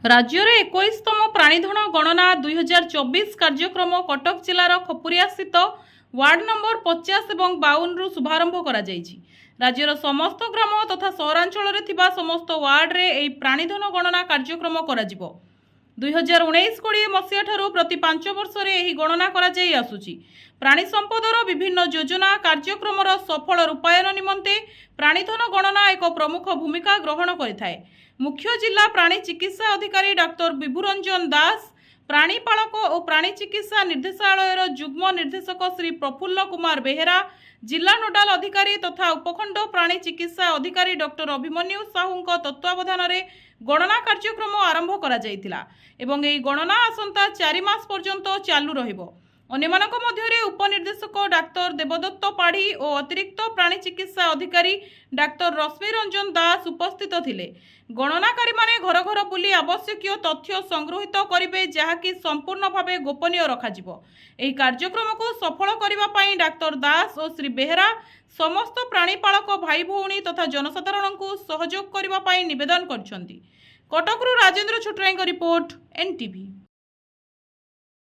राज्य में 21तम प्राणीधन गणना 2024 कार्यक्रम कटक जिलार खपुरिया स्थित वार्ड नंबर 50 और 52 रु शुभारंभ करा जायछि। राज्यर समस्त ग्राम तथा सहरांचल समस्त वार्ड रे एही प्राणीधन गणना कार्यक्रम करा जिवो। 2019-20 मसीहा ठारू प्रति 5 वर्ष रे एही गणना करा जाई आसुछि। प्राणी संपदर विभिन्न योजना कार्यक्रमर सफल रूपायन निमंते प्राणीधन गणना एक प्रमुख भूमिका ग्रहण करिथाय। मुख्य जिला प्राणी चिकित्सा अधिकारी डाक्टर विभुरंजन दास, प्राणीपालक और प्राणी चिकित्सा निर्देशालयर जुग्म निर्देशक श्री प्रफुल्ल कुमार बेहेरा, जिला नोडाल अधिकारी तथा उपखंड प्राणी चिकित्सा अधिकारी डॉक्टर अभिमन्यु साहू तत्वावधान में गणना कार्यक्रम आरंभ करा जायतिला एवं एही गणना आसंता 4 मास पर्यंत चालू रहिबो। अन्यमानक मध्यरे उपनिर्देशक डाक्तर देवदत्त पाढ़ी और अतिरिक्त प्राणी चिकित्सा अधिकारी डाक्तर रश्मि रंजन दास उपस्थित थिले। गणनाकारी माने घर घर बुली आवश्यक तथ्य संग्रहित करिवे, जहाँकि संपूर्ण भावे गोपनीय रखाजिवो। एही कार्यक्रम को सफल करिबा पई डाक्तर दास और श्री बेहेरा समस्त प्राणीपालक भाई भौणी तथा जनसाधारण को सहयोग करिबा पई निवेदन करछंती। कटकरू राजेंद्र छोटराई रिपोर्ट, एनटीवी।